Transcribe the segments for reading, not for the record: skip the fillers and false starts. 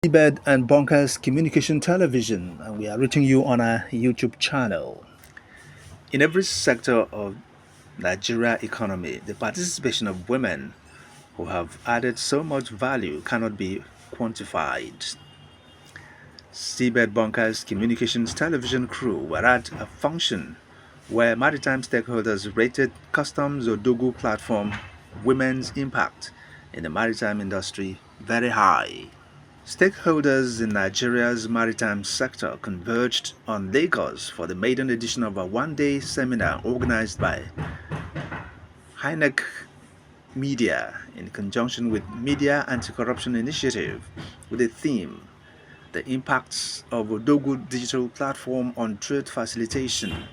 Seabed and Bonkers Communication Television, and we are reaching you on our YouTube channel. In every sector of Nigeria economy, the participation of women who have added so much value cannot be quantified. Seabed Bonkers Communications Television crew were at a function where maritime stakeholders rated Customs Odogu platform Women's Impact in the maritime industry very high. Stakeholders in Nigeria's maritime sector converged on Lagos for the maiden edition of a one-day seminar organized by Hynek Media in conjunction with Media Anti-Corruption Initiative with the theme The Impacts of Odogu Digital Platform on Trade Facilitation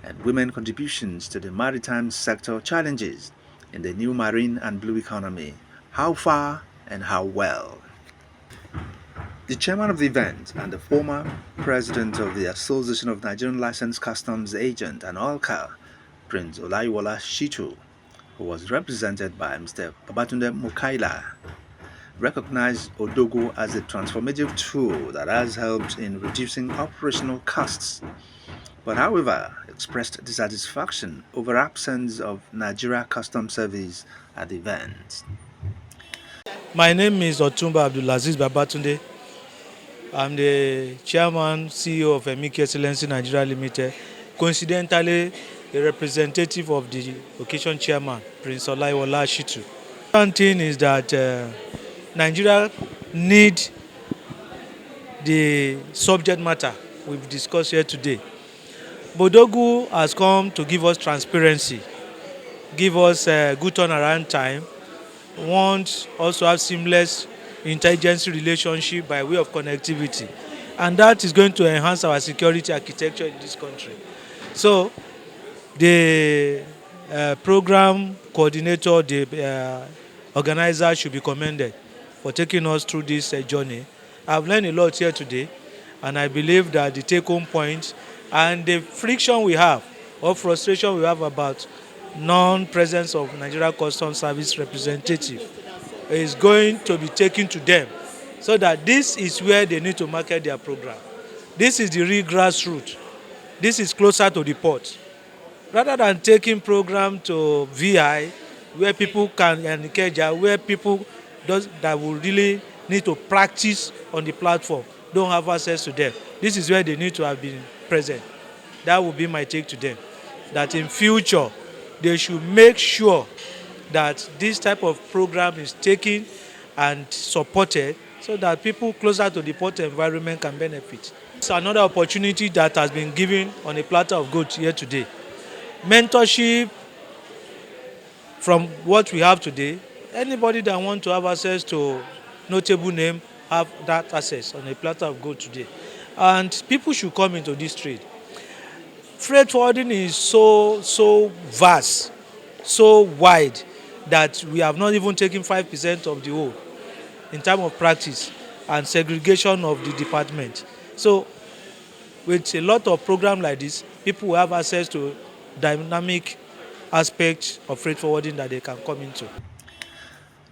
and Women Contributions to the Maritime Sector Challenges in the New Marine and Blue Economy. How far and how well? The chairman of the event and the former president of the Association of Nigerian Licensed Customs Agents and OLCA, Prince Olayiwola Shitu, who was represented by Mr. Babatunde Mukaila, recognized Odogo as a transformative tool that has helped in reducing operational costs, but however expressed dissatisfaction over absence of Nigeria Customs Service at the event. My name is Otumba Abdulaziz Babatunde. I'm the chairman, CEO of Emiki Excellency Nigeria Limited. Coincidentally, a representative of the occasion chairman, Prince Olaiwola Shitu. One thing is that Nigeria need the subject matter we've discussed here today. Bodogu has come to give us transparency, give us good turnaround time, want also have seamless intelligence relationship by way of connectivity, and that is going to enhance our security architecture in this country. So the program coordinator, the organizer should be commended for taking us through this journey. I've learned a lot here today, and I believe that the take-home point and the friction we have or frustration we have about non-presence of Nigeria Customs Service representative is going to be taken to them, so that this is where they need to market their program. This is the real grassroots. This is closer to the port. Rather than taking program to VI, where people can, and Ikeja, where people that will really need to practice on the platform don't have access to them. This is where they need to have been present. That will be my take to them. That in future, they should make sure that this type of program is taken and supported, so that people closer to the port environment can benefit. It's another opportunity that has been given on a platter of gold here today. Mentorship from what we have today. Anybody that wants to have access to notable name have that access on a platter of gold today. And people should come into this trade. Freight forwarding is so vast, so wide, that we have not even taken 5% of the whole in terms of practice and segregation of the department. So with a lot of programs like this, people will have access to dynamic aspects of freight forwarding that they can come into.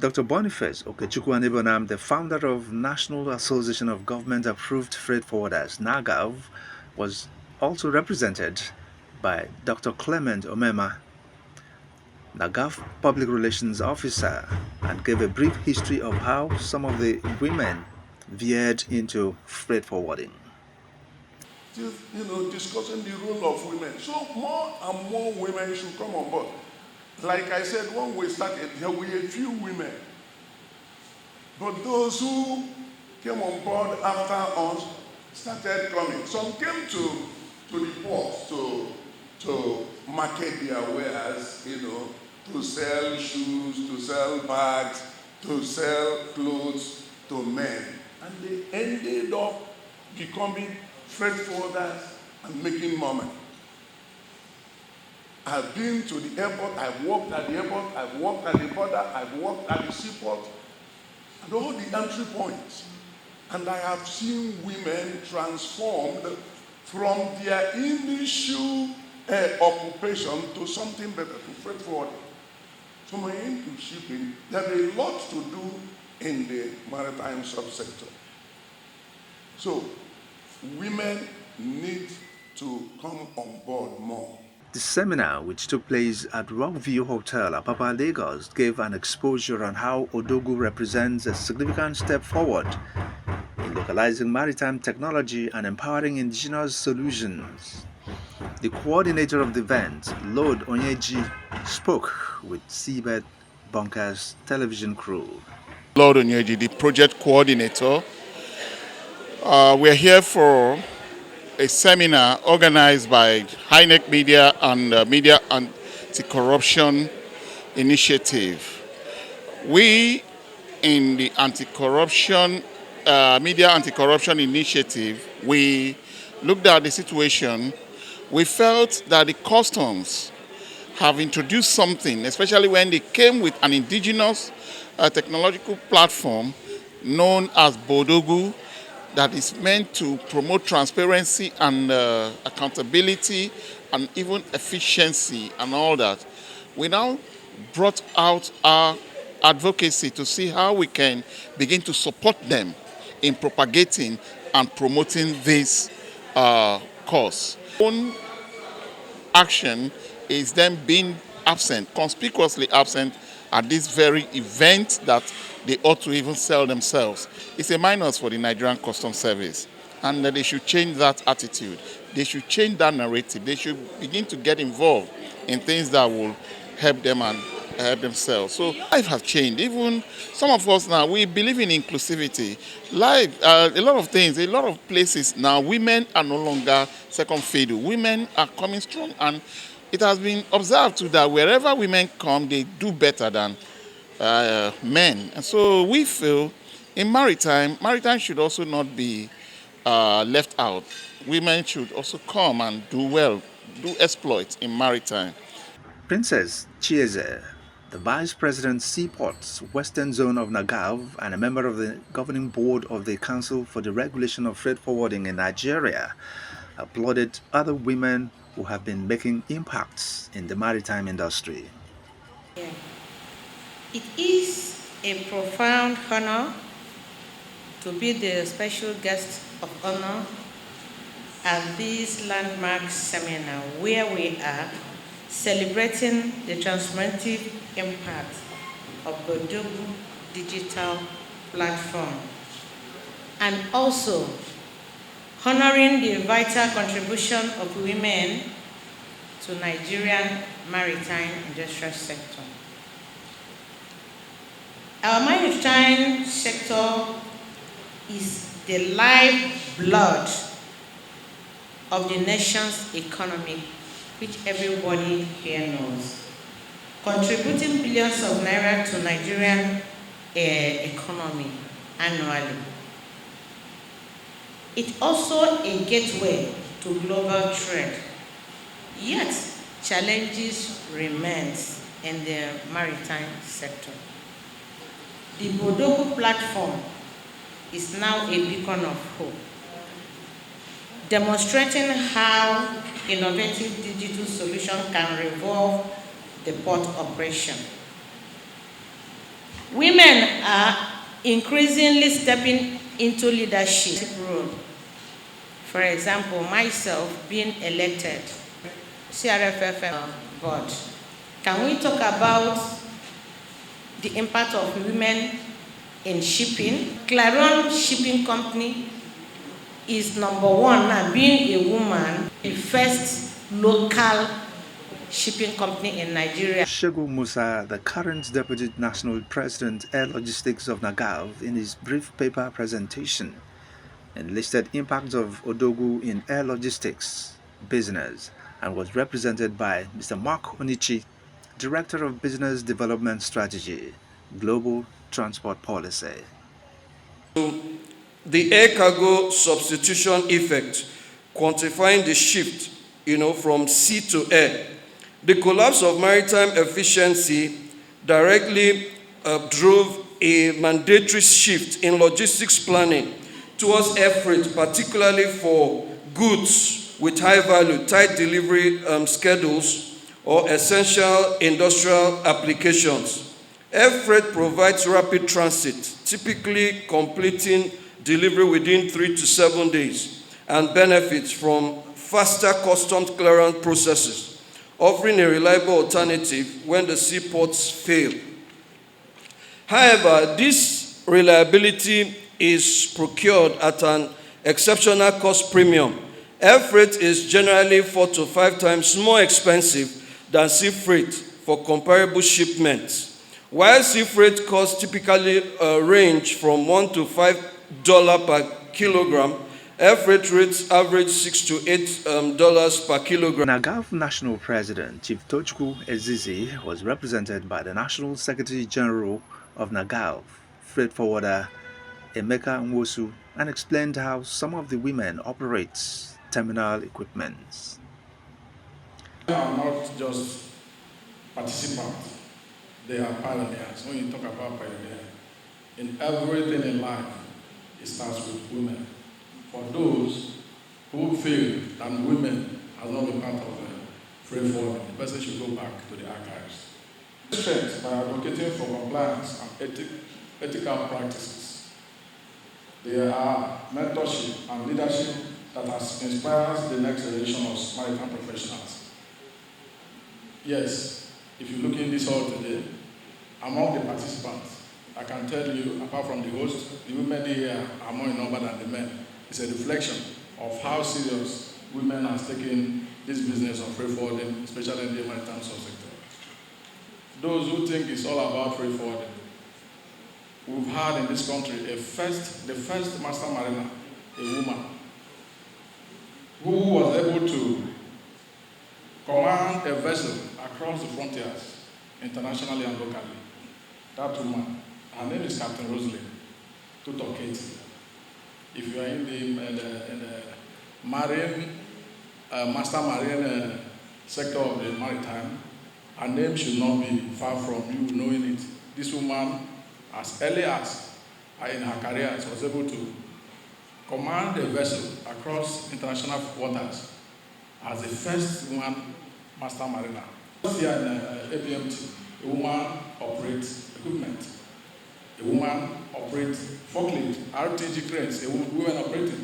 Dr. Boniface Okechukwu, the founder of National Association of Government Approved Freight Forwarders, NAGAV, was also represented by Dr. Clement Omema, NAGAV Public Relations Officer, and gave a brief history of how some of the women veered into freight forwarding. Discussing the role of women. So more and more women should come on board. Like I said, when we started, there were a few women. But those who came on board after us started coming. Some came to the port to market their wares, to sell shoes, to sell bags, to sell clothes to men. And they ended up becoming freight forwarders and making money. I've been to the airport, I've worked at the airport, I've worked at the border, I've worked at the seaport, and all the entry points. And I have seen women transformed from their initial occupation to something better, to freight forwarding. So my into shipping, there's a lot to do in the maritime subsector. So women need to come on board more. The seminar, which took place at Rockview Hotel, Apapa, Lagos, gave an exposure on how Odogu represents a significant step forward in localizing maritime technology and empowering indigenous solutions. The coordinator of the event, Lord Onyeji, spoke with Seabed Bunkers television crew. Lord Onyeji, the project coordinator. We're here for a seminar organized by HINEC Media and Media Anti-Corruption Initiative. We in the anti-corruption, Media Anti-Corruption Initiative, we looked at the situation. We felt that the customs have introduced something, especially when they came with an indigenous technological platform known as Bodogu, that is meant to promote transparency and accountability and even efficiency and all that. We now brought out our advocacy to see how we can begin to support them in propagating and promoting this cause. One action is them being absent, conspicuously absent at this very event that they ought to even sell themselves. It's a minus for the Nigerian Customs Service, and that they should change that attitude. They should change that narrative. They should begin to get involved in things that will help them and help themselves. So life has changed. Even some of us now, we believe in inclusivity. Life, a lot of things, a lot of places now, women are no longer second fiddle. Women are coming strong, and it has been observed too that wherever women come, they do better than men. And so we feel in maritime should also not be left out. Women should also come and do well, do exploits in maritime. Princess Chieze, the Vice President Seaports Western Zone of Nagav and a member of the governing board of the Council for the Regulation of Freight Forwarding in Nigeria, applauded other women who have been making impacts in the maritime industry. Yeah. It is a profound honor to be the special guest of honor at this landmark seminar where we are celebrating the transformative impact of the Bodogu digital platform and also honoring the vital contribution of women to Nigerian maritime industrial sector. Our maritime sector is the lifeblood of the nation's economy, which everybody here knows, contributing billions of naira to Nigerian economy annually. It's also a gateway to global trade, yet challenges remain in the maritime sector. The Bodogu platform is now a beacon of hope, demonstrating how innovative digital solutions can revolve the port operation. Women are increasingly stepping into leadership role. For example, myself being elected CRFF board. Can we talk about the impact of women in shipping? Clarion Shipping Company is number one now, being a woman, the first local shipping company in Nigeria. Shegu Musa, the current Deputy National President, Air Logistics of Nagav, in his brief paper presentation, enlisted impacts of Odogu in air logistics business and was represented by Mr. Mark Onichi, Director of Business Development Strategy, Global Transport Policy. The air cargo substitution effect, quantifying the shift, from sea to air. The collapse of maritime efficiency directly drove a mandatory shift in logistics planning towards air freight, particularly for goods with high value, tight delivery schedules, or essential industrial applications. Air freight provides rapid transit, typically completing delivery within 3 to 7 days, and benefits from faster customs clearance processes, offering a reliable alternative when the seaports fail. However, this reliability is procured at an exceptional cost premium. Air freight is generally 4 to 5 times more expensive than sea freight for comparable shipments. While sea freight costs typically range from $1 to $5 per kilogram, air freight rates average $6 to $8 per kilogram. NAGAF National President Chief Tochukwu Ezizi was represented by the National Secretary General of NAGAF, freight forwarder Emeka Nwosu, and explained how some of the women operate terminal equipment. They are not just participants, they are pioneers. When you talk about pioneer, in everything in life, it starts with women. For those who feel that women have not been part of the freight forwarding, the person should go back to the archives. Strength by advocating for compliance and ethical practices. There are mentorship and leadership that inspires the next generation of maritime professionals. Yes, if you look in this hall today, among the participants, I can tell you, apart from the host, the women here are more in number than the men. It's a reflection of how serious women are taking this business of freight forwarding, especially in the maritime subsector. Those who think it's all about freight forwarding, we've had in this country the first master mariner, a woman, who was able to command a vessel across the frontiers, internationally and locally. That woman, her name is Captain Rosalind Tutoketi. If you are in the marine, master marine sector of the maritime, her name should not be far from you knowing it. This woman, as early as in her career, was able to command a vessel across international waters as the first woman master mariner. Here in APMT, a woman operates equipment. A woman operates forklift, RTG cranes, a woman operate it.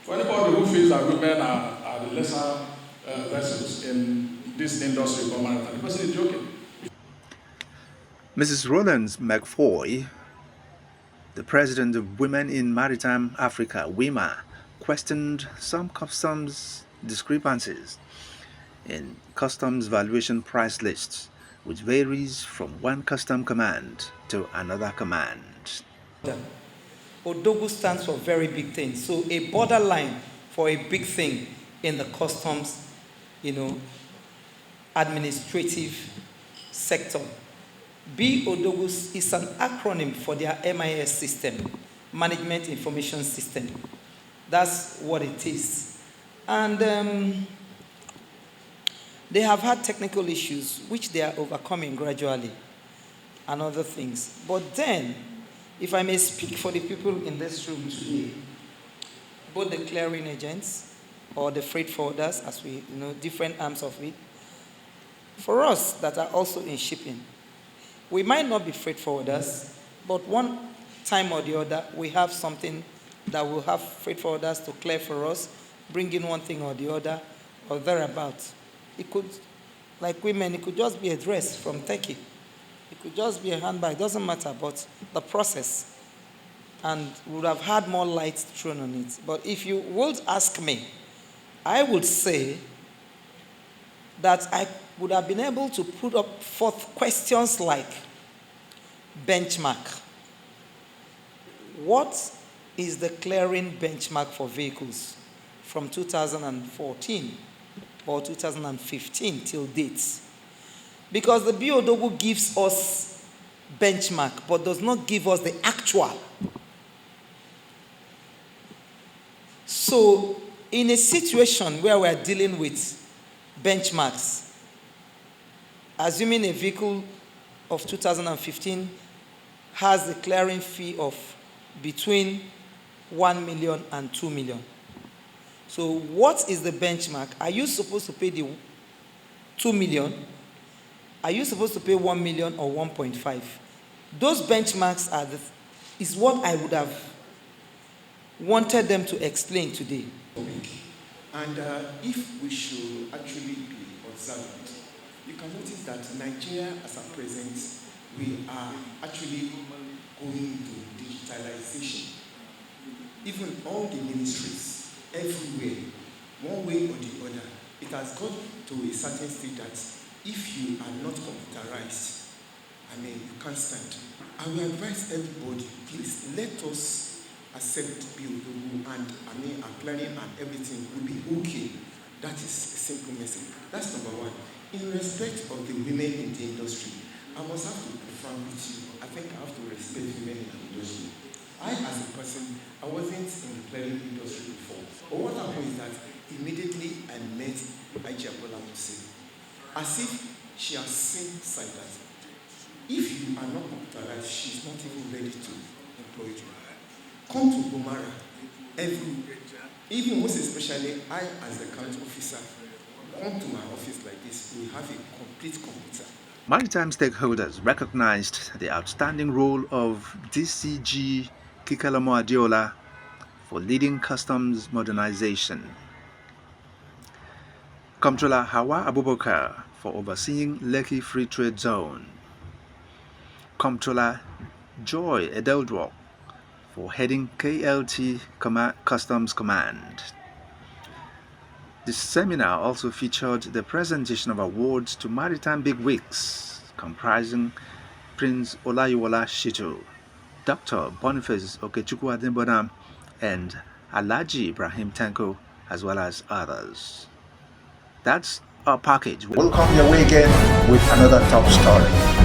For anybody who feels that women are the lesser vessels in this industry for maritime, the person is joking. Mrs. Rollins McFoy, the president of Women in Maritime Africa, WIMA, questioned some customs discrepancies in customs valuation price lists, which varies from one custom command to another command. Odogu stands for very big things. So a borderline for a big thing in the customs, administrative sector. B Odogus is an acronym for their MIS system, Management Information System. That's what it is. And they have had technical issues, which they are overcoming gradually, and other things. But then, if I may speak for the people in this room today, both the clearing agents or the freight forwarders, as we different arms of it, for us that are also in shipping, we might not be freight forwarders, but one time or the other, we have something that will have freight forwarders to clear for us, bring in one thing or the other, or thereabouts. It could, like women, it could just be a dress from Turkey. It could just be a handbag, it doesn't matter, but the process. And would have had more light thrown on it. But if you would ask me, I would say that I would have been able to put up forth questions like benchmark. What is the clearing benchmark for vehicles from 2014 or 2015 till dates? Because the BODOGU gives us benchmark but does not give us the actual. So in a situation where we are dealing with benchmarks, assuming a vehicle of 2015 has the clearing fee of between 1 million and 2 million. So what is the benchmark? Are you supposed to pay the 2 million? Are you supposed to pay 1 million or 1.5? Those benchmarks is what I would have wanted them to explain today. And if we should actually be observant, you can notice that Nigeria, as at present, we are actually going to digitalization. Even all the ministries, everywhere, one way or the other, it has got to a certain state that if you are not computerized, you can't stand. I will advise everybody, please let us accept BOW and our planning and everything will be okay. That is a simple message. That's number one. In respect of the women in the industry, I must have to be frank with you. I think I have to respect women in the industry. I, as a person, I wasn't in the planning industry before. But what happened is that immediately I met Applaud as if she has seen sight that if you are not computerized, she's not even ready to employ you. Come to Gomara, even most especially I, as the county officer, come to my office like this, we have a complete computer. Maritime stakeholders recognized the outstanding role of DCG Kikalomo Adiola for leading customs modernization, Comptroller Hawa Abubakar for overseeing Lekki Free Trade Zone, Comptroller Joy Edeldwok for heading KLT Customs Command. The seminar also featured the presentation of awards to maritime bigwigs, comprising Prince Olayiwola Shitu, Dr. Boniface Okechukwu Adembonam, and Alhaji Ibrahim Tanko, as well as others. That's our package. We'll come your way again with another top story.